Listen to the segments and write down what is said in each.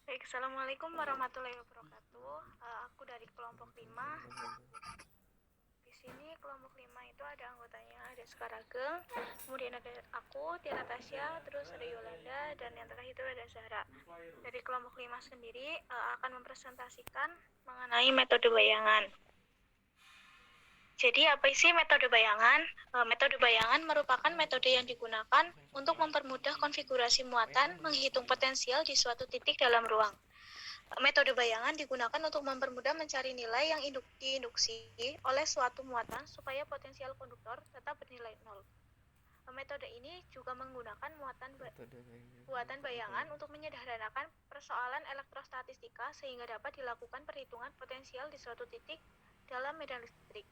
Baik, Assalamualaikum warahmatullahi wabarakatuh. Aku dari kelompok 5. Di sini kelompok 5 itu ada anggotanya, ada Sekarageng, kemudian ada aku, Tiara Tasya, terus ada Yolanda, dan yang terakhir itu ada Zahra. Dari kelompok 5 sendiri akan mempresentasikan mengenai metode bayangan. Jadi apa sih metode bayangan? Metode bayangan merupakan metode yang digunakan untuk mempermudah konfigurasi muatan menghitung potensial di suatu titik dalam ruang. Metode bayangan digunakan untuk mempermudah mencari nilai yang diinduksi oleh suatu muatan supaya potensial konduktor tetap bernilai nol. Metode ini juga menggunakan buatan bayangan untuk menyederhanakan persoalan elektrostatistika sehingga dapat dilakukan perhitungan potensial di suatu titik dalam medan listrik.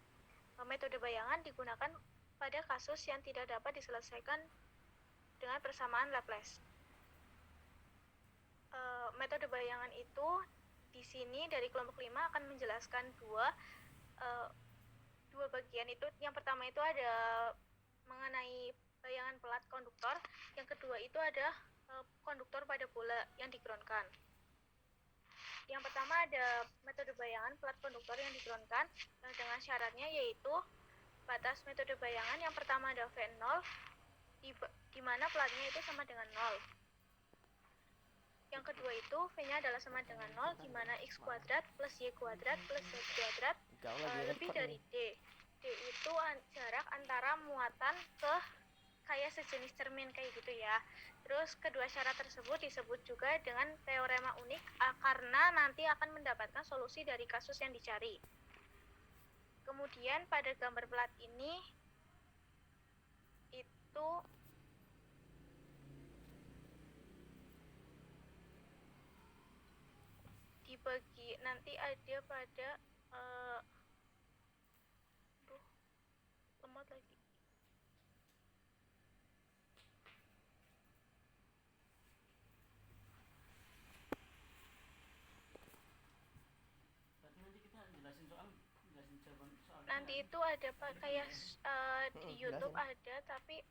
Metode bayangan digunakan pada kasus yang tidak dapat diselesaikan dengan persamaan Laplace. Metode bayangan itu di sini dari kelompok 5 akan menjelaskan dua bagian itu. Yang pertama itu ada mengenai bayangan pelat konduktor, yang kedua itu ada konduktor pada bola yang digroundkan. Yang pertama ada metode bayangan pelat konduktor yang digroundkan dengan syaratnya yaitu batas metode bayangan yang pertama ada V0 di mana pelatnya itu sama dengan 0. Yang kedua itu V-nya adalah sama dengan 0 di mana X kuadrat plus Y kuadrat plus Z kuadrat lebih dari D. D itu jarak antara muatan ke kayak sejenis cermin kayak gitu ya. Terus kedua syarat tersebut disebut juga dengan teorema unik karena nanti akan mendapatkan solusi dari kasus yang dicari. Kemudian pada gambar pelat ini itu dibagi nanti ada pada lemot lagi. Nanti itu ada kayak di YouTube ada, tapi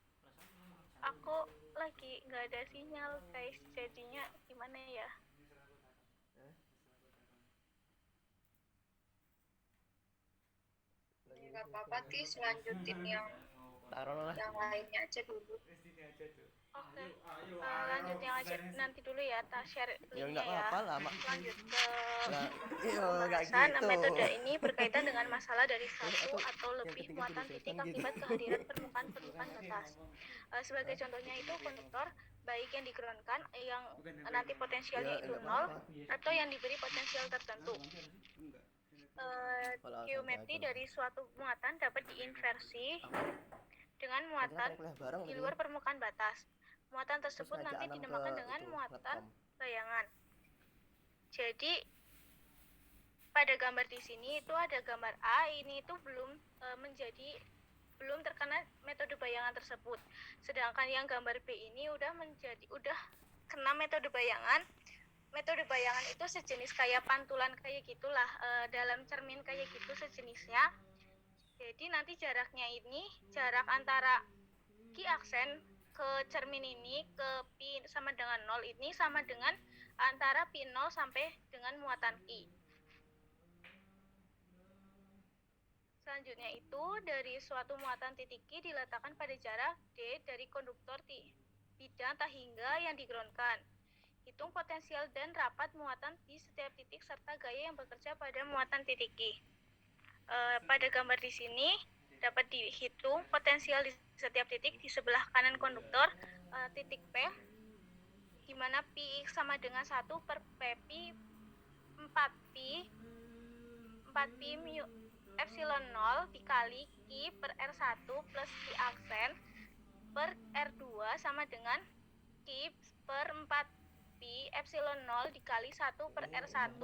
aku lagi nggak ada sinyal guys, jadinya gimana ya? Nggak apa-apa, Tis, lanjutin yang lainnya aja dulu. Oke, lanjut yang aja nanti dulu ya, tak share linknya ya. Lanjut ke pembahasan. Gitu. Metode ini berkaitan dengan masalah dari satu atau lebih muatan titik akibat kehadiran permukaan batas. Sebagai contohnya itu konduktor baik yang digroundkan yang nanti potensialnya itu 0 atau yang diberi potensial tertentu. Geometri dari suatu muatan dapat diinversi dengan muatan di luar permukaan batas. Muatan tersebut nanti dinamakan dengan muatan bayangan. Jadi pada gambar di sini itu ada gambar A, ini itu belum terkena metode bayangan tersebut. Sedangkan yang gambar B ini udah kena metode bayangan. Metode bayangan itu sejenis kayak pantulan kayak gitulah, dalam cermin kayak gitu sejenisnya. Jadi nanti jaraknya ini, jarak antara Q aksen ke cermin ini ke pi sama dengan 0 ini sama dengan antara pi 0 sampai dengan muatan Q. Selanjutnya itu dari suatu muatan titik Q diletakkan pada jarak D dari konduktor bidang tak hingga yang digroundkan. Hitung potensial dan rapat muatan di setiap titik serta gaya yang bekerja pada muatan titik Q. Pada gambar di sini dapat dihitung potensial di setiap titik di sebelah kanan konduktor titik P, di mana pi x sama dengan 1 per pi 4pi mu epsilon 0 dikali Q per R1 plus Q aksen per R2 sama dengan Q per 4pi epsilon 0 dikali 1 per R1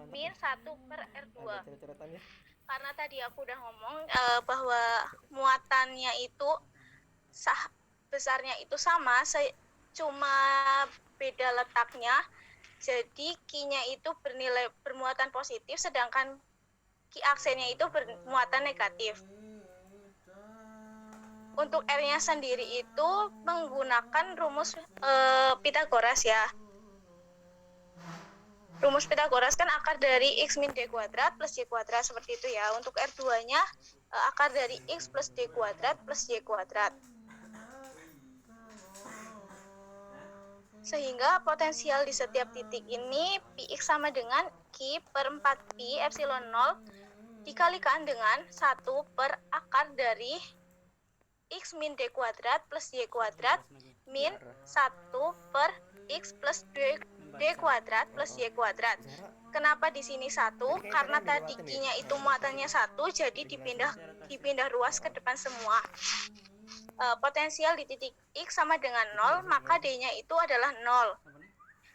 min 1 per R2. Karena tadi aku udah ngomong bahwa muatannya itu besarnya itu sama, cuma beda letaknya. Jadi Q-nya itu bermuatan positif, sedangkan Q aksennya itu bermuatan negatif. Untuk R-nya sendiri itu menggunakan rumus Pythagoras ya. rumus Pitagoras kan akar dari X min D kuadrat plus Y kuadrat, seperti itu ya. Untuk R2-nya akar dari X plus D kuadrat plus Y kuadrat. Sehingga potensial di setiap titik ini Px sama dengan Q per 4Pi epsilon 0 dikalikan dengan 1 per akar dari X min D kuadrat plus Y kuadrat min 1 per X plus D kuadrat plus Y kuadrat. Kenapa di sini 1? Karena tadi Q-nya itu muatannya 1, jadi dipindah ruas ke depan semua. Potensial di titik X sama dengan 0, maka D-nya itu adalah 0.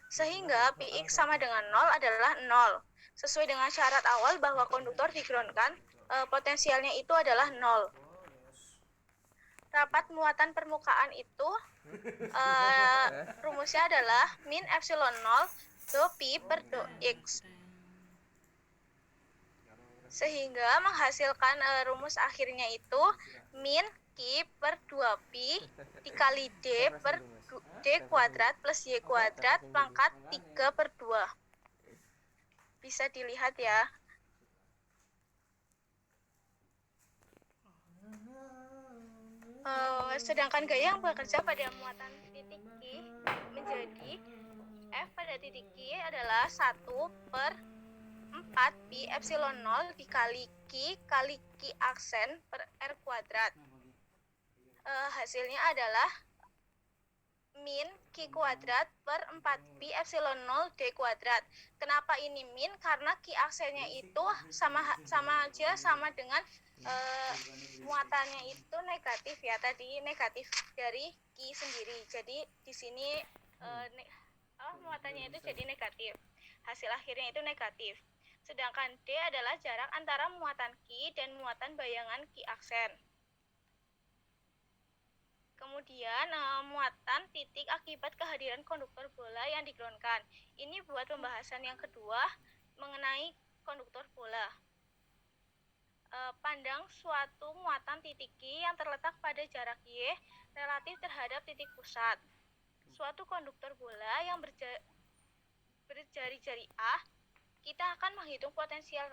Sehingga Px sama dengan 0 adalah 0. Sesuai dengan syarat awal bahwa konduktor digroundkan, potensialnya itu adalah 0. Rapat muatan permukaan itu rumusnya adalah min epsilon 0 do pi per do x. Sehingga menghasilkan rumus akhirnya itu min Q per 2Pi dikali D per D kuadrat plus Y kuadrat pangkat 3 per 2. Bisa dilihat ya. Sedangkan gaya yang bekerja pada muatan titik Q menjadi F pada titik Q adalah 1 per 4 Pi epsilon 0 dikali Q kali Q aksen per R kuadrat. Hasilnya adalah min Q kuadrat per 4 Pi epsilon 0 D kuadrat. Kenapa ini min? Karena Q aksennya itu sama dengan muatannya itu negatif ya. Tadi negatif dari Q sendiri. Jadi di sini muatannya itu jadi negatif. Hasil akhirnya itu negatif. Sedangkan D adalah jarak antara muatan Q dan muatan bayangan Q aksen. Kemudian muatan titik akibat kehadiran konduktor bola yang digroundkan. Ini buat pembahasan yang kedua mengenai konduktor bola. Pandang suatu muatan titik Q yang terletak pada jarak Y relatif terhadap titik pusat. Suatu konduktor bola yang berjari-jari A, kita akan menghitung potensial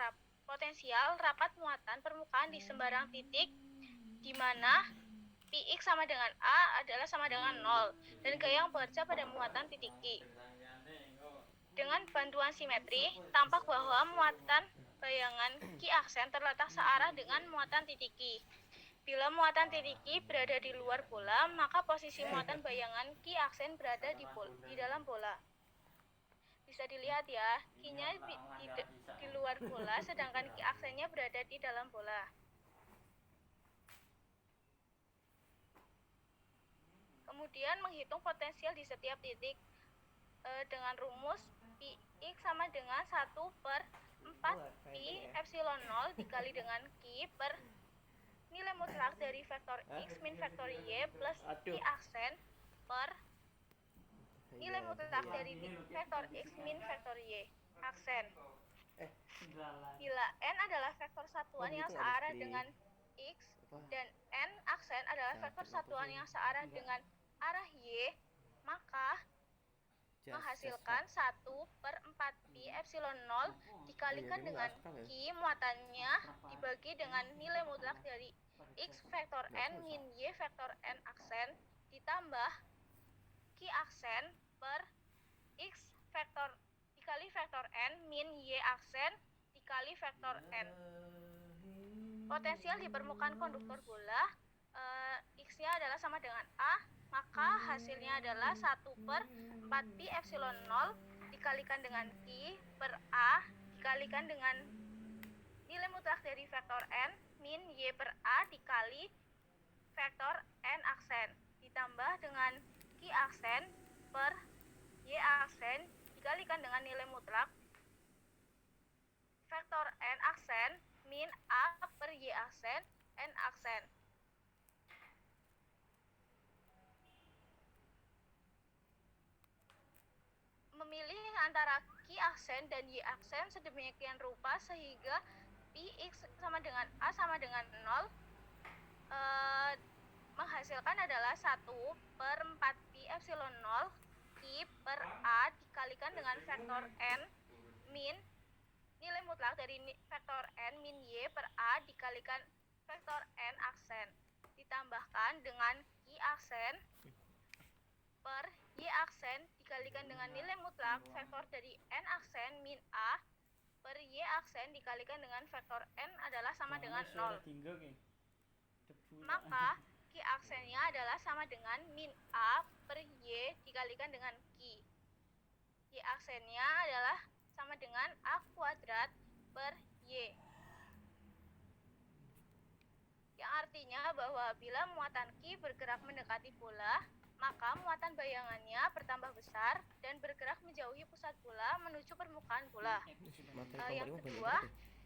rapat muatan permukaan di sembarang titik di mana Px sama dengan A adalah sama dengan 0 dan gaya yang bekerja pada muatan titik Q. Dengan bantuan simetri, tampak bahwa muatan bayangan Q aksen terletak searah dengan muatan titik Q. Bila muatan titik Q berada di luar bola, maka posisi muatan bayangan Q aksen berada di dalam bola. Bisa dilihat ya, Q-nya di luar bola, sedangkan Q aksennya berada di dalam bola. Kemudian menghitung potensial di setiap titik dengan rumus Px sama dengan 1 per 4 Pi epsilon 0 dikali dengan Q per nilai mutlak dari vektor X min vektor Y plus Q aksen per nilai mutlak dari vektor X min vektor Y aksen. Bila N adalah vektor satuan yang searah dengan X dan N aksen adalah vektor satuan yang searah dengan arah Y, maka menghasilkan 1 per 4 Pi epsilon 0 dikalikan dengan Q muatannya dibagi dengan nilai mutlak dari X vektor N min Y vektor N aksen ditambah Q aksen per X vektor dikali vektor N min Y aksen dikali vektor N. Potensial di permukaan konduktor bola X-nya adalah sama dengan A, maka hasilnya adalah 1 per 4 Pi epsilon 0 dikalikan dengan Q per A dikalikan dengan nilai mutlak dari vektor N min Y per A dikali vektor N aksen ditambah dengan Q aksen per Y aksen dikalikan dengan nilai mutlak vektor N aksen min A per Y aksen N aksen. Memilih antara Q aksen dan Y aksen sedemikian rupa sehingga Px sama dengan A sama dengan 0 menghasilkan adalah 1 per 4 Pi epsilon 0 Q per A dikalikan dengan vektor N min nilai mutlak dari vektor n min y per a dikalikan vektor n aksen ditambahkan dengan q aksen per y aksen dikalikan dengan nilai mutlak vektor dari n aksen min a per y aksen dikalikan dengan vektor n adalah sama dengan 0. Maka q aksennya adalah sama dengan min a per y dikalikan dengan q. Y aksennya adalah sama dengan a kuadrat per y. Yang artinya bahwa bila muatan q bergerak mendekati bola, maka muatan bayangannya bertambah besar dan bergerak menjauhi pusat bola menuju permukaan bola. Yang kedua,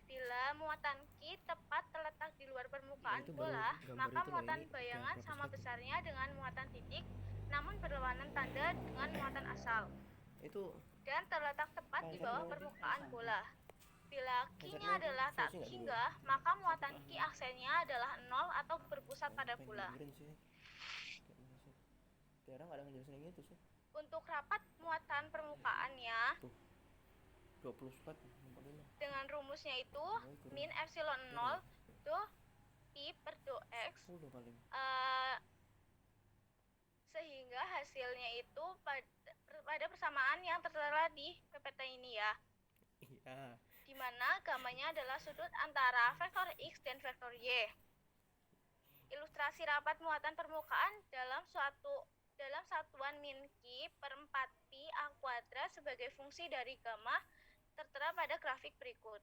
bila muatan q tepat terletak di luar permukaan bola, maka muatan bayangan sama besarnya dengan muatan titik, namun berlawanan tanda dengan muatan asal. Dan terletak tepat di bawah permukaan bola. Bila q-nya adalah tak singgah, maka muatan q aksennya adalah 0 atau berpusat pada bola. Untuk rapat muatan permukaannya dengan rumusnya itu min epsilon 0 do pi per do x, sehingga hasilnya itu pada persamaan yang tertera di PPT ini ya. Di mana gamanya adalah sudut antara vektor x dan vektor y. Ilustrasi rapat muatan permukaan dalam satuan min q per 4 pi a kuadrat sebagai fungsi dari gamma tertera pada grafik berikut.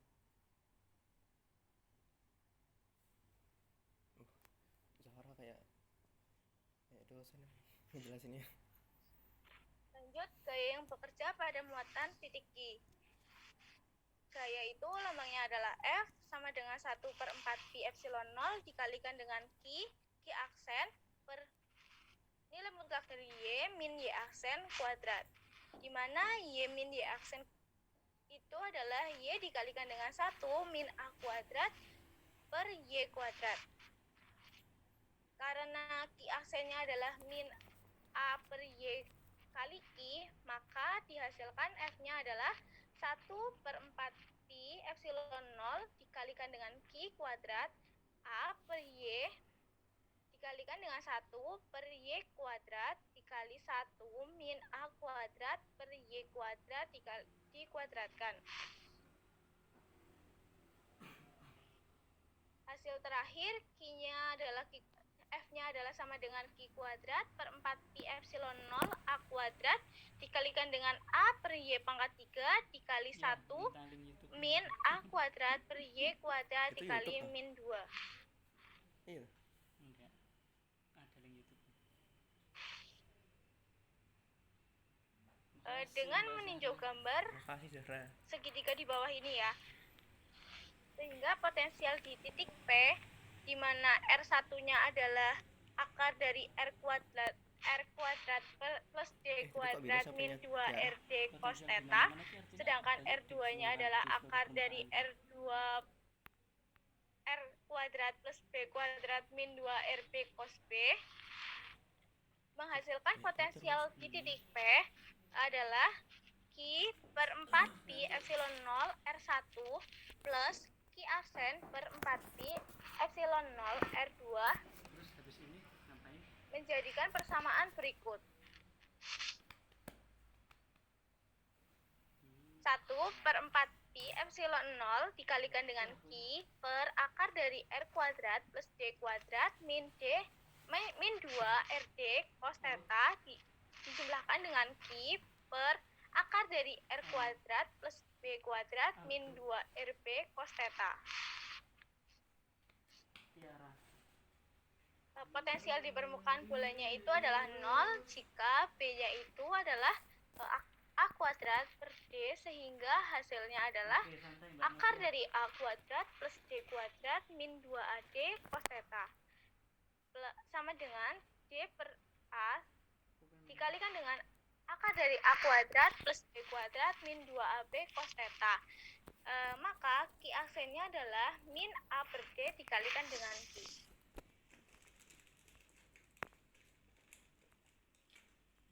Zahra kayak dosen ngejelasinnya. Lanjut, gaya yang bekerja pada muatan titik q. Gaya itu lambangnya adalah F sama dengan 1 per 4 pi epsilon 0 dikalikan dengan q aksen per nilai mutlak dari y min y aksen kuadrat. Di mana y min y aksen itu adalah y dikalikan dengan 1 min a kuadrat per y kuadrat. Karena q aksennya adalah min a per y kali q, maka dihasilkan F-nya adalah 1 per 4 pi epsilon 0 dikalikan dengan q kuadrat a per y dikalikan dengan 1 per y kuadrat dikali 1 min a kuadrat per y kuadrat dikuadratkan. Hasil terakhir F-nya adalah sama dengan q kuadrat per 4 pi epsilon 0 a kuadrat dikalikan dengan a per y pangkat 3 dikali 1 min a kuadrat per y kuadrat dikali min 2. Iya. Enggak. Ada link YouTube. Dengan meninjau gambar Makasih Zahra. segitiga di bawah ini ya. Sehingga potensial di titik P di mana R1-nya adalah akar dari R kuadrat plus D kuadrat min 2 RD cos theta, sedangkan R2-nya adalah akar dari R kuadrat plus B kuadrat min 2 RB cos B, menghasilkan potensial di titik P adalah Q per 4 pi epsilon 0 R1 plus Q aksen per 4 pi epsilon 0 R2 Terus habis ini ngapain? menjadikan persamaan berikut. 1 per 4 pi epsilon 0 dikalikan dengan Q per akar dari R kuadrat plus D kuadrat min 2 RD cos theta dijumlahkan dengan Q per akar dari R kuadrat plus B kuadrat min 2 RB cos theta. Tiara. Potensial di permukaan bolanya itu adalah 0 jika B-nya itu adalah A kuadrat per D, sehingga hasilnya adalah Oke, santai, Mbak akar Nadia. dari A kuadrat plus D kuadrat min 2AD cos theta sama dengan D per A dikalikan dengan akar dari A kuadrat plus B kuadrat min 2AB cos theta. Maka Q aksennya adalah min A per D dikalikan dengan Q.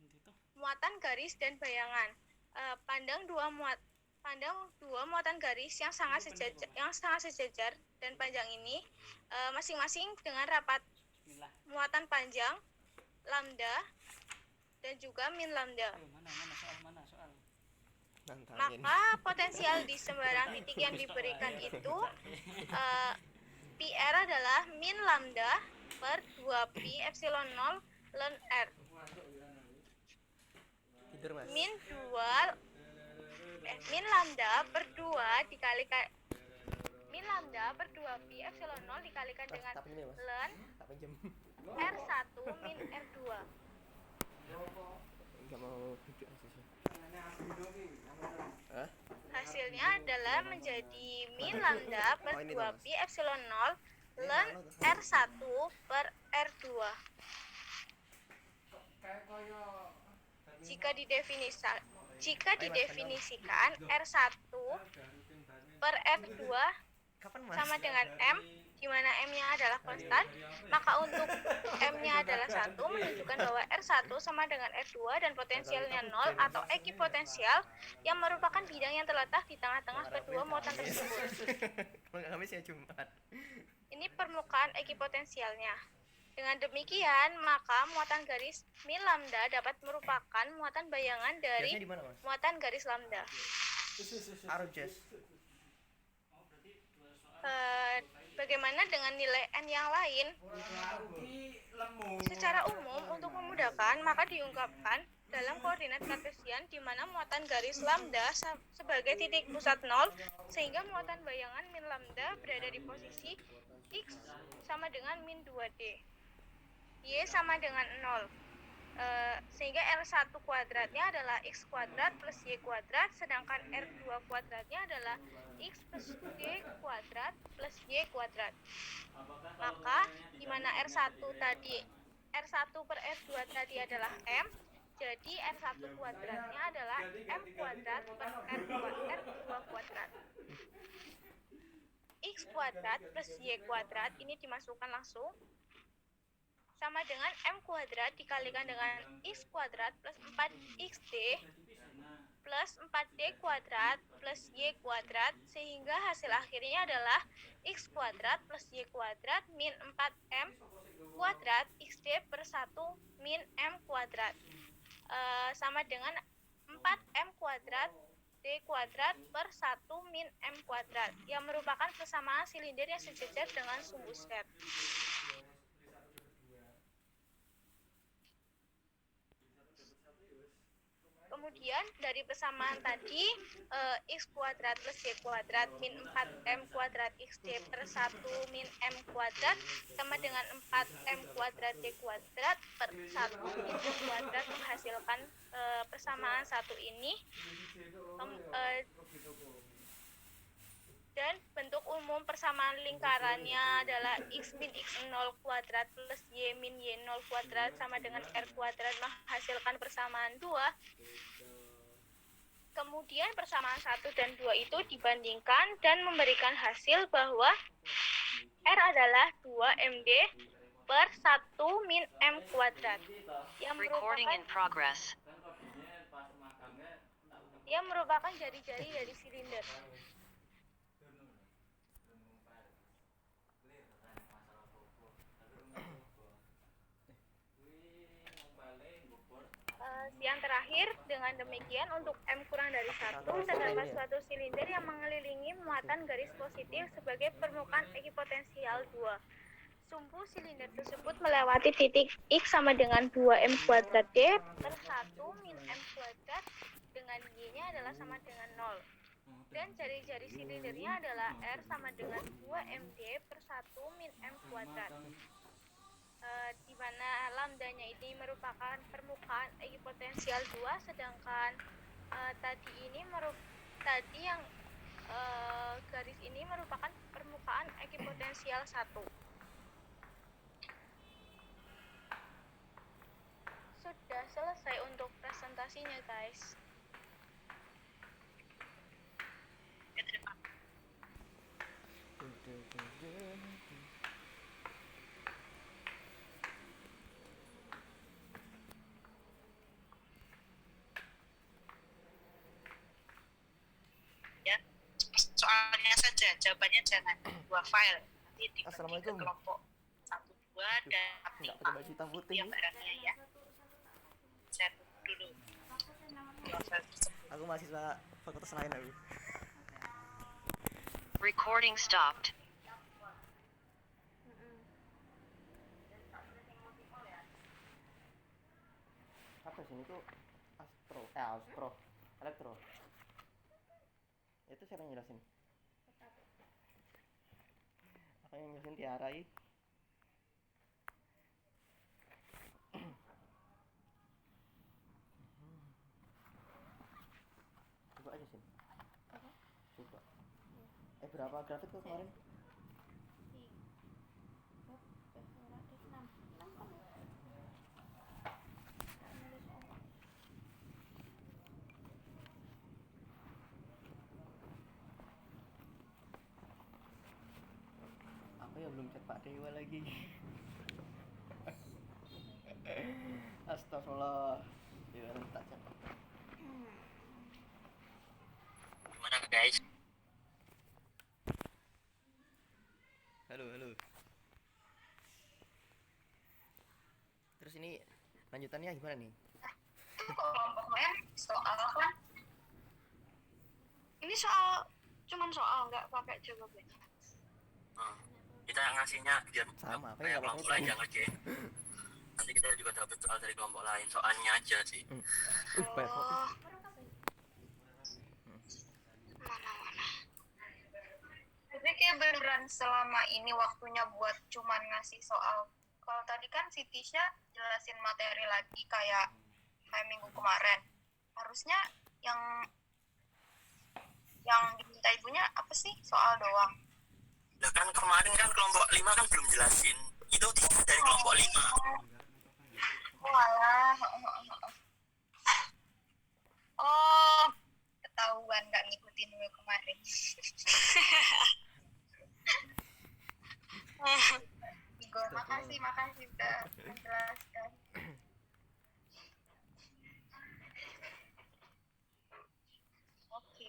Gitu. Muatan garis dan bayangan. Pandang dua Pandang dua muatan garis yang sangat sejajar dan panjang ini masing-masing dengan rapat Inilah. muatan panjang lambda dan juga min lambda. Mana soal? Nantangin. Maka potensial di sembarang titik yang diberikan itu PR adalah min lambda per 2pi epsilon 0 ln R. Tidur mas. Min lambda per 2 dikalikan min lambda per 2pi epsilon 0 dikalikan dengan Tak ini mas. ln Tak pinjam. R1 min R2. Enggak mau duduk di sini. Hah? Hasilnya adalah menjadi min lambda per Oh, ini 2pi epsilon 0 ln R1 per R2. Jika didefinisikan R1 per R2 Kapan mas? sama dengan M, di mana M-nya adalah konstan, maka untuk M-nya adalah 1 menunjukkan bahwa R1 sama dengan R2 dan potensialnya 0 atau ekipotensial yang merupakan bidang yang terletak di tengah-tengah kedua muatan tersebut. Kamis ya Jumat. Ini permukaan ekipotensialnya. Dengan demikian, maka muatan garis min lambda dapat merupakan muatan bayangan dari Biasanya di mana mas? muatan garis lambda. Arrojes. Bagaimana dengan nilai n yang lain? Secara umum, untuk memudahkan, maka diungkapkan dalam koordinat kartesian di mana muatan garis lambda sebagai titik pusat 0, sehingga muatan bayangan min lambda berada di posisi x sama dengan min 2d, y sama dengan 0. Sehingga R1 kuadratnya adalah x kuadrat plus y kuadrat, sedangkan R2 kuadratnya adalah x plus d kuadrat plus y kuadrat. Maka di mana R1 per R2 tadi adalah M, jadi R1 kuadratnya adalah M kuadrat per R2 kuadrat. X kuadrat plus y kuadrat ini dimasukkan langsung, sama dengan M kuadrat dikalikan dengan X kuadrat plus 4XD plus 4D kuadrat plus Y kuadrat, sehingga hasil akhirnya adalah X kuadrat plus Y kuadrat min 4M kuadrat XD per 1 min M kuadrat, sama dengan 4M kuadrat D kuadrat per 1 min M kuadrat, yang merupakan persamaan silinder yang sejajar dengan sumbu set. Kemudian dari persamaan tadi, x kuadrat plus y kuadrat min 4m kuadrat xd per 1 min m kuadrat sama dengan 4m kuadrat y kuadrat per 1 min m kuadrat menghasilkan persamaan satu ini. Dan bentuk umum persamaan lingkarannya adalah x min x0 kuadrat plus y min y0 kuadrat sama dengan r kuadrat menghasilkan persamaan 2. Kemudian persamaan 1 dan 2 itu dibandingkan dan memberikan hasil bahwa R adalah 2md per 1 min m kuadrat yang merupakan jari-jari dari silinder. Yang terakhir, dengan demikian untuk M kurang dari 1 terdapat suatu silinder yang mengelilingi muatan garis positif sebagai permukaan ekipotensial 2. Sumbu silinder tersebut melewati titik X sama dengan 2M kuadrat D per 1 min M kuadrat dengan Y-nya adalah sama dengan 0. Dan jari-jari silindernya adalah R sama dengan 2MD per 1 min M kuadrat. Di mana lambdanya ini merupakan permukaan ekipotensial 2, sedangkan garis ini merupakan permukaan ekipotensial 1. Sudah selesai untuk presentasinya, guys. ya, jawabannya jangan 2 file. Nanti dibagi ke Assalamualaikum. kelompok 1, 2, dan Nggak 5. pakai baju hitam putih. Yang Mbak Rania ya. Saya tunggu dulu. File tersebut. Aku mahasiswa fakultas lain aku. Recording stopped. Apa sini tuh astro elektro. Itu siapa yang jelasin? Apa yang jelasin Tiara ini? Coba aja sih. Coba. Berapa grafik tuh kemarin? Aku ya belum cek Pak Dewa lagi. Astagfirullah. Ya tak cek. Gimana guys? Halo. Terus ini lanjutannya gimana nih? Itu kelompoknya soal kan? Ini soal, cuman soal, nggak pakai jawaban. Kita ngasihnya biar Sama, apa kayak yang kelompok kamu lain yang ngerjain. Nanti kita juga dapat soal dari kelompok lain, soalnya aja sih. Banyak kopi. Oh. Mana. Tapi kayak beneran selama ini waktunya buat cuman ngasih soal. Kalau tadi kan si Tisha jelasin materi lagi kayak minggu kemarin. Harusnya yang diminta ibunya apa sih? Soal doang. Nah kan kemarin kan kelompok 5 kan belum jelasin. Itu tidak dari kelompok 5. Walah. Oh, ketahuan nggak ngikutin gue kemarin. Igor, makasih udah menjelaskan. Oke.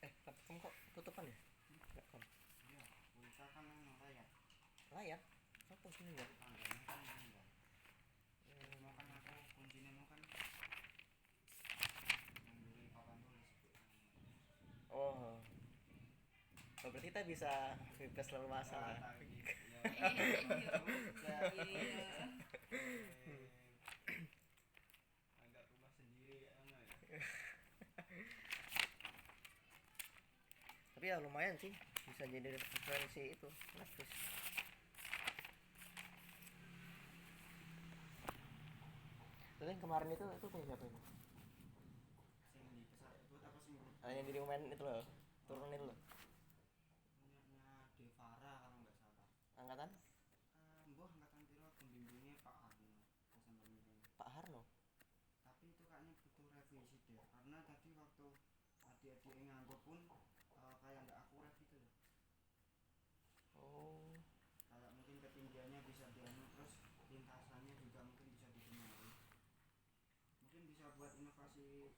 Laptop kok tutupan ya? Enggak kom. Layar? Apa sini ya? Oh. Berarti kita bisa bebas lalu masalah. Tapi ya lumayan sih, bisa jadi referensi itu Netflix. Terus yang kemarin itu punya siapa itu? Yang jadi pemain itu loh, turun itu loh. Devara kalau nggak salah. Angkatan? Angkatan piro pembimbingnya Pak Harno. Pak Harno. Tapi itu kayaknya butuh revisi deh, karena tadi waktu adik-adik nganggur pun kayak nggak akurat gitu loh. Oh. Kayak mungkin ketinggiannya bisa dianu, terus lintasannya juga mungkin bisa dibenahi. Mungkin bisa buat inovasi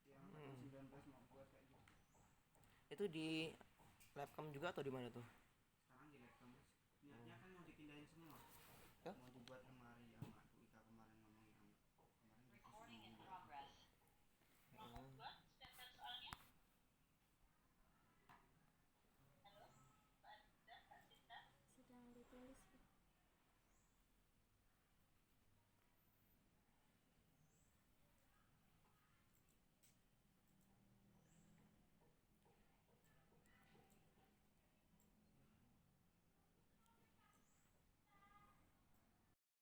yang 19 mau buat kayak gitu. Itu di Labcam juga atau di mana tuh?